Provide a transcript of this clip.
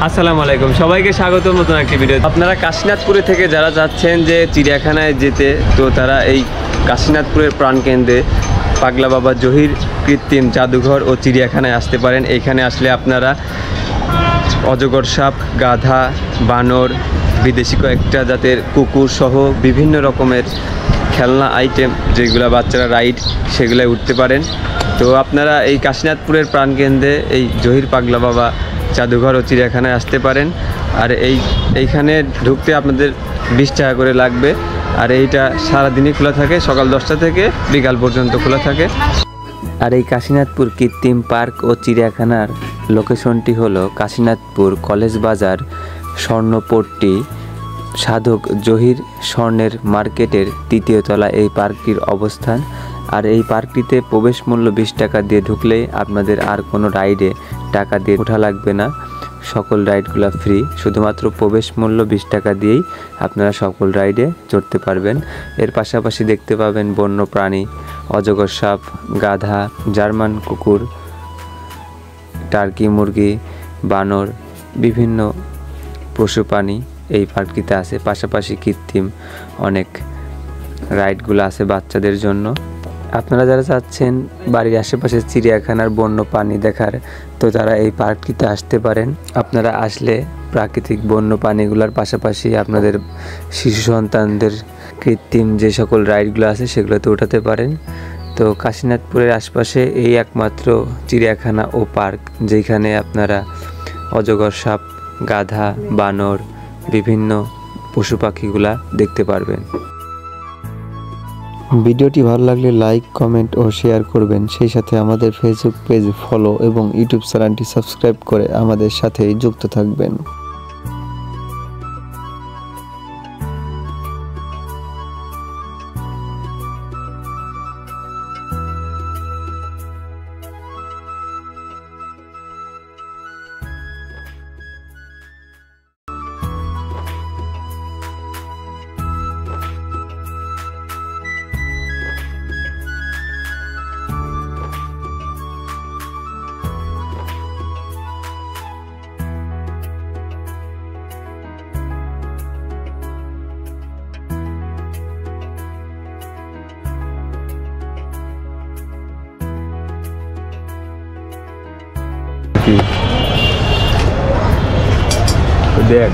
আসসালামু আলাইকুম, সবাইকে স্বাগত নতুন একটি ভিডিও। আপনারা কাশীনাথপুরে থেকে যারা যাচ্ছেন যে চিড়িয়াখানায় যেতে, তো তারা এই কাশীনাথপুরের প্রাণকেন্দ্রে পাগলা বাবা জহির কৃত্রিম জাদুঘর ও চিড়িয়াখানায় আসতে পারেন। এইখানে আসলে আপনারা অজগর সাপ, গাধা, বানর, বিদেশি কয়েকটা জাতের কুকুর সহ বিভিন্ন রকমের খেলনা আইটেম যেগুলো বাচ্চারা রাইড, সেগুলোয় উঠতে পারেন। তো আপনারা এই কাশীনাথপুরের প্রাণকেন্দ্রে এই জহির পাগলা বাবা জাদুঘর ও চিড়িয়াখানায় আসতে পারেন। আর এইখানে ঢুকতে আপনাদের 20 টাকা করে লাগবে। আর এইটা সারাদিনই খোলা থাকে, সকাল 10টা থেকে বিকাল পর্যন্ত খোলা থাকে। আর এই কাশীনাথপুর কৃত্রিম পার্ক ও চিড়িয়াখানার লোকেশনটি হলো কাশীনাথপুর কলেজ বাজার, স্বর্ণপট্টি, সাধক জহির স্বর্ণের মার্কেটের 3য় তলা এই পার্কটির অবস্থান। আর এই পার্কটিতে প্রবেশ মূল্য 20 টাকা দিয়ে ঢুকলেই আপনাদের আর কোনো রাইডে টাকা দিয়ে ওঠা লাগবে না। সকল রাইডগুলো ফ্রি, শুধুমাত্র প্রবেশ মূল্য 20 টাকা দিয়েই আপনারা সকল রাইডে চড়তে পারবেন। এর পাশাপাশি দেখতে পাবেন বন্য প্রাণী, অজগর সাপ, গাধা, জার্মান কুকুর, টার্কি মুরগি, বানর, বিভিন্ন পশু প্রাণী এই পার্কটিতে আছে। পাশাপাশি কৃত্রিম অনেক রাইডগুলো আছে বাচ্চাদের জন্য। আপনারা যারা চাচ্ছেন বাড়ির আশেপাশে চিড়িয়াখানার বন্য প্রাণী দেখার, তো তারা এই পার্কটিতে আসতে পারেন। আপনারা আসলে প্রাকৃতিক বন্য প্রাণীগুলোর পাশাপাশি আপনাদের শিশু সন্তানদের কৃত্রিম যে সকল রাইডগুলো আছে সেগুলোতে উঠাতে পারেন। তো কাশীনাথপুরের আশপাশে এই একমাত্র চিড়িয়াখানা ও পার্ক যেখানে আপনারা অজগর সাপ, গাধা, বানর, বিভিন্ন পশু পাখিগুলা দেখতে পারবেন। ভিডিওটি ভালো লাগলে লাইক, কমেন্ট ও শেয়ার করবেন। সেই সাথে আমাদের ফেসবুক পেজ ফলো এবং ইউটিউব চ্যানেলটি সাবস্ক্রাইব করে আমাদের সাথেই যুক্ত থাকবেন। দেখ